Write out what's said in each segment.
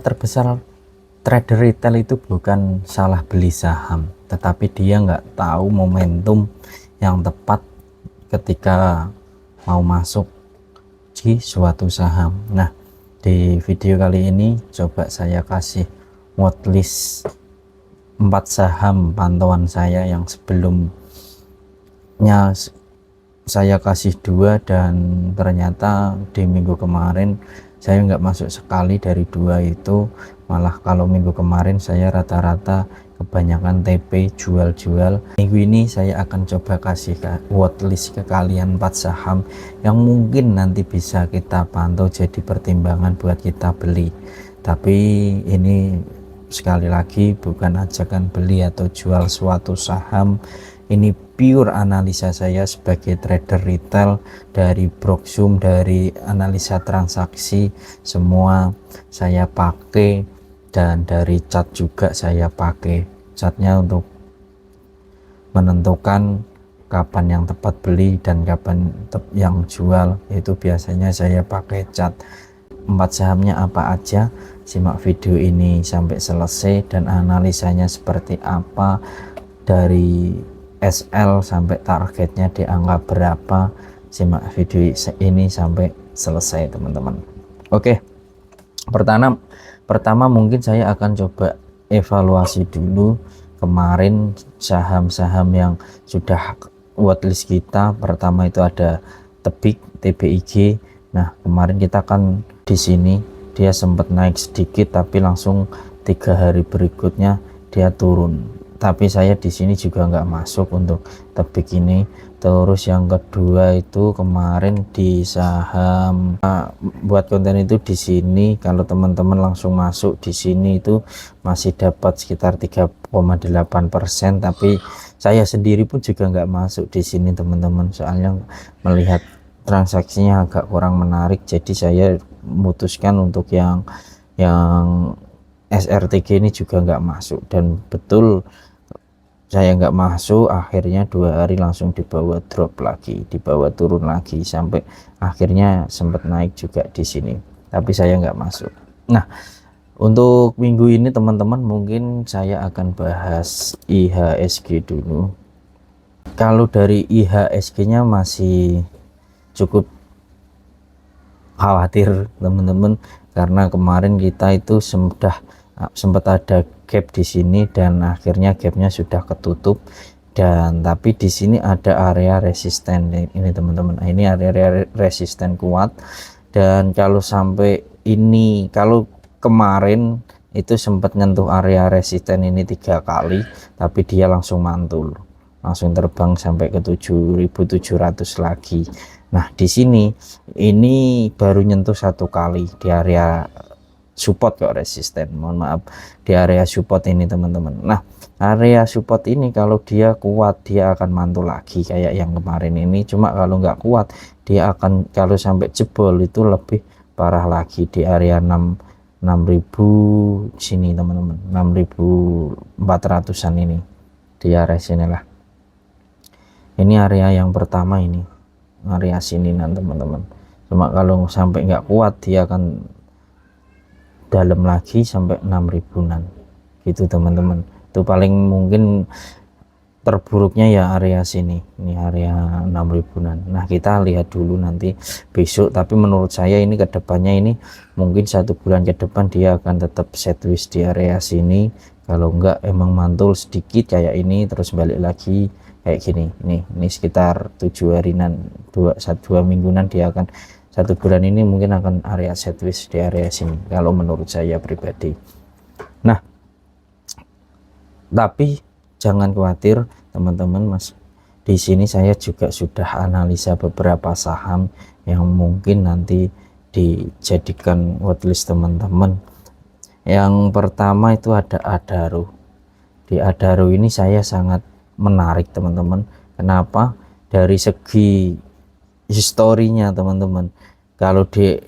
terbesar trader retail itu bukan salah beli saham, tetapi dia nggak tahu momentum yang tepat ketika mau masuk di suatu saham. Nah, di video kali ini coba saya kasih watchlist 4 saham pantauan saya yang sebelumnya saya kasih 2, dan ternyata di minggu kemarin saya nggak masuk sekali dari 2 itu. Malah kalau minggu kemarin saya rata-rata kebanyakan TP jual-jual. Minggu ini saya akan coba kasih watchlist ke kalian 4 saham yang mungkin nanti bisa kita pantau jadi pertimbangan buat kita beli. Tapi ini sekali lagi bukan ajakan beli atau jual suatu saham. Ini pure analisa saya sebagai trader retail, dari Broksum, dari analisa transaksi semua saya pakai, dan dari chart juga saya pakai. Chartnya untuk menentukan kapan yang tepat beli dan kapan yang jual, itu biasanya saya pakai chart. 4 sahamnya apa aja, simak video ini sampai selesai dan analisanya seperti apa, dari SL sampai targetnya di angka berapa. Simak video ini sampai selesai teman-teman. Oke, pertama mungkin saya akan coba evaluasi dulu kemarin saham-saham yang sudah watchlist kita. Pertama itu ada Tebik, TBIG. Nah, kemarin kita kan di sini dia sempat naik sedikit tapi langsung 3 hari berikutnya dia turun. Tapi saya di sini juga nggak masuk untuk Tebik ini. Terus yang kedua itu kemarin di saham, buat konten itu di sini. Kalau teman-teman langsung masuk di sini itu masih dapat sekitar 3,8%. Tapi saya sendiri pun juga nggak masuk di sini teman-teman, soalnya melihat transaksinya agak kurang menarik. Jadi saya memutuskan untuk yang SRTG ini juga nggak masuk, dan betul saya nggak masuk. Akhirnya 2 hari langsung dibawa drop lagi, dibawa turun lagi, sampai akhirnya sempat naik juga di sini, tapi saya nggak masuk. Nah, untuk minggu ini teman-teman mungkin saya akan bahas IHSG dulu. Kalau dari IHSG nya masih cukup khawatir teman-teman, karena kemarin kita itu sempat ada gap di sini dan akhirnya gapnya sudah ketutup. Dan tapi di sini ada area resisten ini teman-teman. Nah, ini area resisten kuat, dan kalau sampai ini, kalau kemarin itu sempat nyentuh area resisten ini 3 kali, tapi dia langsung mantul, langsung terbang sampai ke 7.700 lagi. Nah, di sini ini baru nyentuh 1 kali di area support kok resisten, mohon maaf, di area support ini teman-teman. Nah, area support ini kalau dia kuat dia akan mantul lagi kayak yang kemarin ini. Cuma kalau nggak kuat dia akan, kalau sampai jebol itu lebih parah lagi di area 6.000 sini teman-teman, 6.400an ini, di area sinilah. Ini area yang pertama, ini area sini teman-teman. Cuma kalau sampai nggak kuat dia akan dalam lagi sampai 6.000-an gitu teman-teman. Itu paling mungkin terburuknya ya area sini, ini area 6.000-an. Nah, kita lihat dulu nanti besok, tapi menurut saya ini kedepannya ini mungkin 1 bulan ke depan dia akan tetap sideways di area sini. Kalau enggak emang mantul sedikit kayak ini terus balik lagi kayak gini. Ini sekitar 7 harian, 2 mingguan dia akan, 1 bulan ini mungkin akan area sideways di area sini kalau menurut saya pribadi. Nah, tapi jangan khawatir teman-teman, Mas. Di sini saya juga sudah analisa beberapa saham yang mungkin nanti dijadikan watchlist teman-teman. Yang pertama itu ada Adaro. Di Adaro ini saya sangat menarik teman-teman. Kenapa? Dari segi historinya teman-teman. Kalau di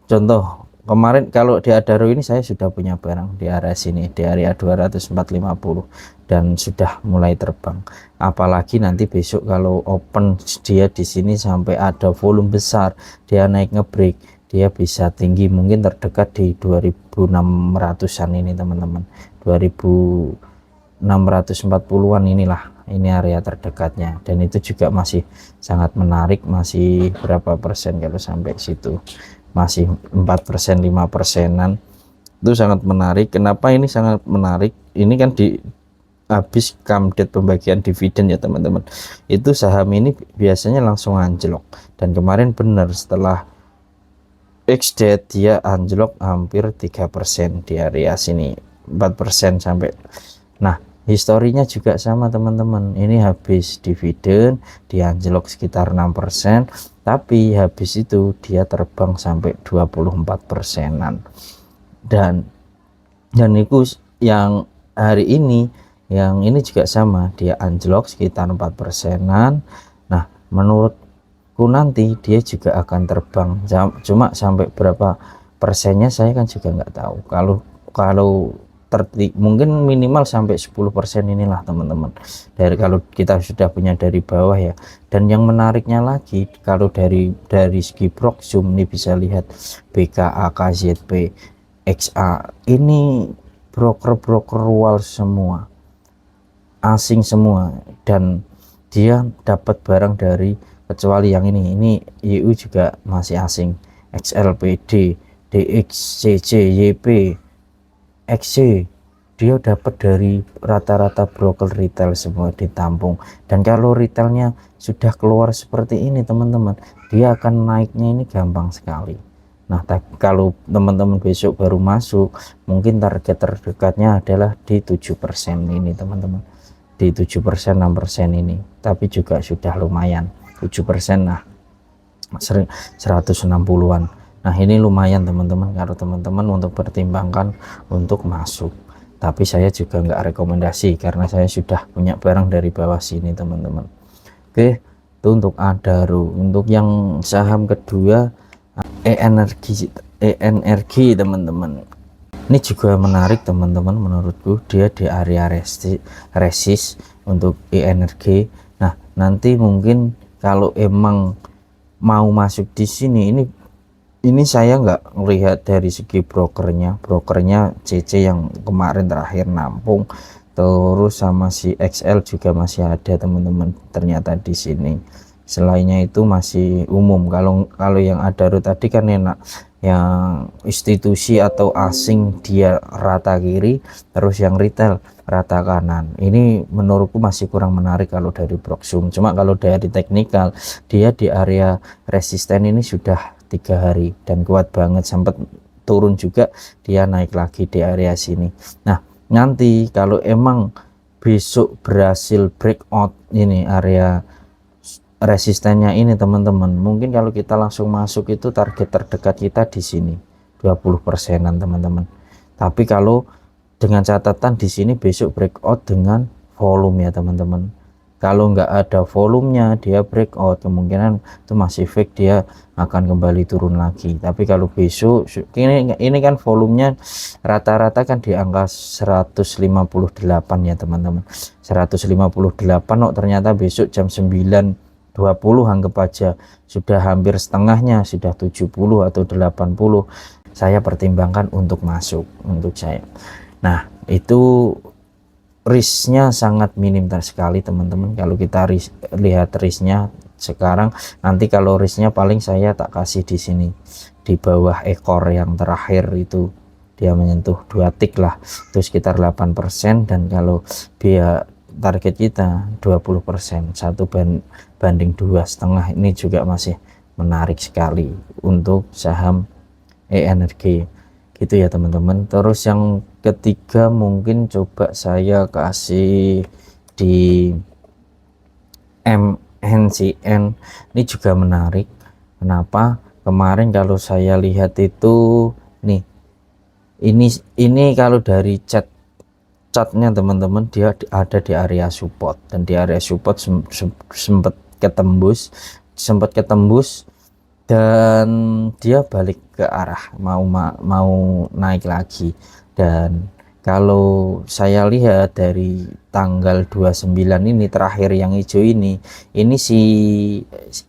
contoh kemarin, kalau di Adaro ini saya sudah punya barang di area sini, di area 204.50, dan sudah mulai terbang. Apalagi nanti besok kalau open dia di sini sampai ada volume besar, dia naik ngebreak, dia bisa tinggi, mungkin terdekat di 2600-an ini teman-teman, 2640-an inilah, ini area terdekatnya. Dan itu juga masih sangat menarik, masih berapa persen kalau sampai situ, masih 4%, 5%-an, itu sangat menarik. Kenapa ini sangat menarik? Ini kan di habis kamdet pembagian dividen ya teman-teman, itu saham ini biasanya langsung anjlok, dan kemarin benar setelah X-date dia anjlok hampir 3% di area sini, 4% sampai. Nah, historinya juga sama teman-teman, ini habis dividen dia anjlok sekitar 6%, tapi habis itu dia terbang sampai 24%-an. Dan itu yang hari ini, yang ini juga sama, dia anjlok sekitar 4%-an. Nah, menurutku nanti dia juga akan terbang, cuma sampai berapa persennya saya kan juga nggak tahu. Kalau mungkin minimal sampai 10% inilah teman-teman, dari kalau kita sudah punya dari bawah ya. Dan yang menariknya lagi, kalau dari segi proxum ini bisa lihat BKA, KZP, XA, ini broker-broker luar semua, asing semua, dan dia dapat barang dari, kecuali yang ini YU juga masih asing, XLPD, DX, CC, YP, XC, dia dapat dari rata-rata broker retail semua ditampung. Dan kalau retailnya sudah keluar seperti ini teman-teman, dia akan naiknya ini gampang sekali. Nah, kalau teman-teman besok baru masuk, mungkin target terdekatnya adalah di 7% ini teman-teman, di 7%, 6% ini, tapi juga sudah lumayan. 7%, nah 160-an. Nah, ini lumayan teman-teman, kalau teman-teman untuk pertimbangkan untuk masuk. Tapi saya juga nggak rekomendasi karena saya sudah punya barang dari bawah sini teman-teman. Oke, itu untuk Adaro. Untuk yang saham kedua, ENRGY teman-teman, ini juga menarik teman-teman, menurutku dia di area resist untuk ENRGY. Nah, nanti mungkin kalau emang mau masuk di sini, ini saya nggak melihat dari segi brokernya CC yang kemarin terakhir nampung, terus sama si XL juga masih ada teman-teman ternyata di sini. Selainnya itu masih umum. Kalau yang Adaro tadi kan enak, yang institusi atau asing dia rata kiri, terus yang retail rata kanan. Ini menurutku masih kurang menarik kalau dari proxum. Cuma kalau dari teknikal, dia di area resisten ini sudah 3 hari dan kuat banget, sempat turun juga, dia naik lagi di area sini. Nah, nanti kalau emang besok berhasil breakout ini area resistennya ini teman-teman, mungkin kalau kita langsung masuk itu target terdekat kita di sini 20%-an teman-teman. Tapi kalau dengan catatan di sini besok breakout dengan volume ya teman-teman. Kalau nggak ada volumenya, dia breakout, kemungkinan itu masih fake, dia akan kembali turun lagi. Tapi kalau besok ini kan volumenya rata-rata kan di angka 158 ya teman-teman, 158. Oh, ternyata besok jam 9:20 anggap aja sudah hampir setengahnya, sudah 70 atau 80, saya pertimbangkan untuk masuk untuk saya. Nah, itu risknya sangat minim sekali teman-teman. Kalau kita lihat risknya sekarang, nanti kalau risknya paling saya tak kasih di sini di bawah ekor yang terakhir itu, dia menyentuh 2 tik lah, itu sekitar 8%. Dan kalau biar target kita 20%, 1 banding 2,5, ini juga masih menarik sekali untuk saham ENRGY gitu ya teman-teman. Terus yang ketiga mungkin coba saya kasih di MNCN, ini juga menarik. Kenapa? Kemarin kalau saya lihat itu nih, ini kalau dari catnya teman-teman, dia ada di area support, dan di area support sempat ketembus dan dia balik ke arah mau naik lagi. Dan kalau saya lihat dari tanggal 29 ini terakhir, yang hijau ini si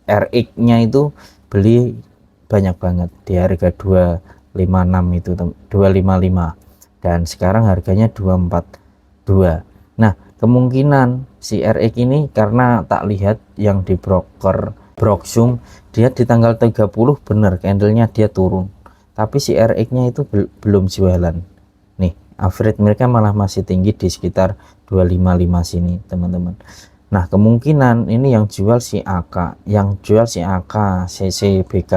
RX nya itu beli banyak banget di harga 256 itu 255, dan sekarang harganya 242. Nah, kemungkinan si RX ini karena tak lihat yang di broker Broksum dia di tanggal 30 bener candlenya dia turun, tapi si RX nya itu belum jualan nih, average mereka malah masih tinggi di sekitar 255 sini teman-teman. Nah, kemungkinan ini yang jual si AK, CCBK.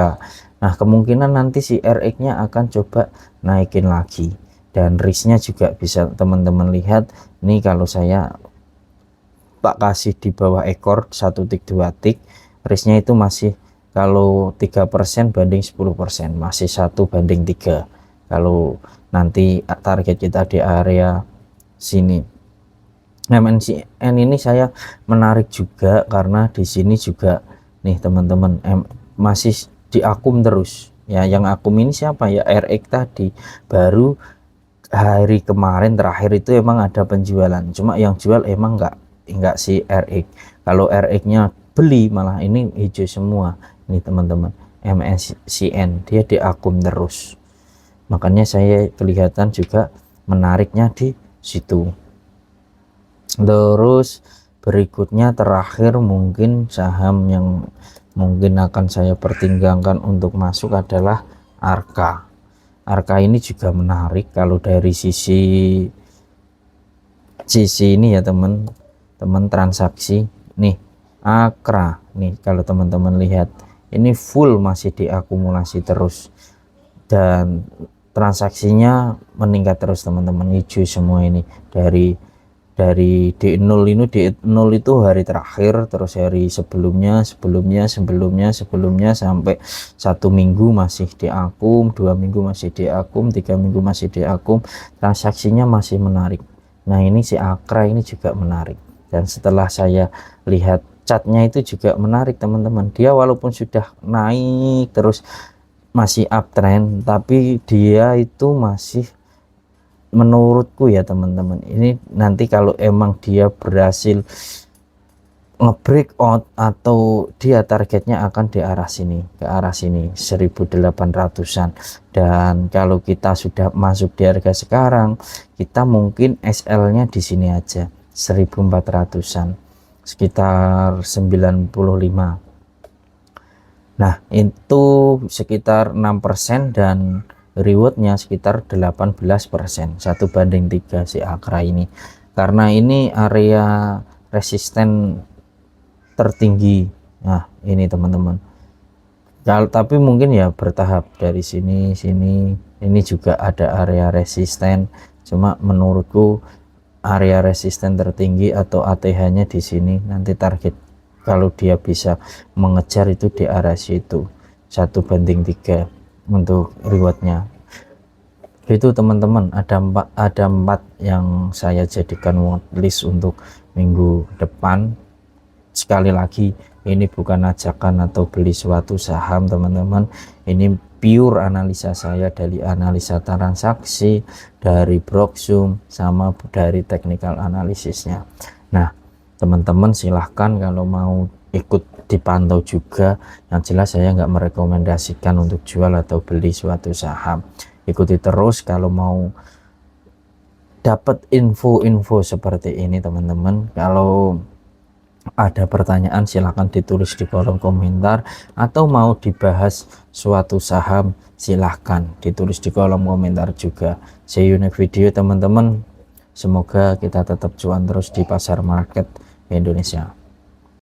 Nah, kemungkinan nanti si RX nya akan coba naikin lagi, dan risknya juga bisa teman-teman lihat nih, kalau saya tak kasih di bawah ekor 1 tik 2 tik, risknya itu masih, kalau 3% banding 10%, masih 1:3. Kalau nanti target kita di area sini. MNCN ini saya menarik juga karena di sini juga nih teman-teman, masih diakum terus ya. Yang akum ini siapa ya? RX tadi baru hari kemarin terakhir itu emang ada penjualan, cuma yang jual emang enggak si RX. Kalau RX nya beli malah ini hijau semua ini teman-teman. MNCN dia diakum terus, makanya saya kelihatan juga menariknya di situ. Terus berikutnya terakhir mungkin saham yang mungkin akan saya pertimbangkan untuk masuk adalah Arka. Arka ini juga menarik kalau dari sisi ini ya teman-teman, transaksi nih Akra nih, kalau teman-teman lihat ini full masih diakumulasi terus dan transaksinya meningkat terus teman-teman, hijau semua ini. Dari D0 ini, D0 itu hari terakhir, terus hari sebelumnya sampai 1 minggu masih diakum, 2 minggu masih diakum, 3 minggu masih diakum, transaksinya masih menarik. Nah, ini si Akra ini juga menarik, dan setelah saya lihat chartnya itu juga menarik teman-teman. Dia walaupun sudah naik terus masih uptrend, tapi dia itu masih, menurutku ya teman-teman, ini nanti kalau emang dia berhasil nge-breakout atau dia targetnya akan di arah sini, ke arah sini 1800-an. Dan kalau kita sudah masuk di harga sekarang, kita mungkin SL nya di sini aja 1400-an, sekitar 95. Nah, itu sekitar 6% dan rewardnya sekitar 18%, 1:3 si Akra ini, karena ini area resisten tertinggi. Nah, ini teman-teman, tapi mungkin ya bertahap, dari sini ini juga ada area resisten, cuma menurutku area resisten tertinggi atau ATH nya di sini. Nanti target kalau dia bisa mengejar itu di arah situ 1:3 untuk rewardnya. Itu teman-teman, ada empat yang saya jadikan watchlist untuk minggu depan. Sekali lagi, ini bukan ajakan atau beli suatu saham teman-teman, ini pure analisa saya dari analisa transaksi, dari Broksum, sama dari technical analisisnya. Nah teman-teman, silahkan kalau mau ikut dipantau juga. Yang jelas saya nggak merekomendasikan untuk jual atau beli suatu saham. Ikuti terus kalau mau dapat info-info seperti ini teman-teman. Kalau ada pertanyaan silahkan ditulis di kolom komentar, atau mau dibahas suatu saham silahkan ditulis di kolom komentar juga. See you next video teman-teman, semoga kita tetap cuan terus di pasar market Indonesia.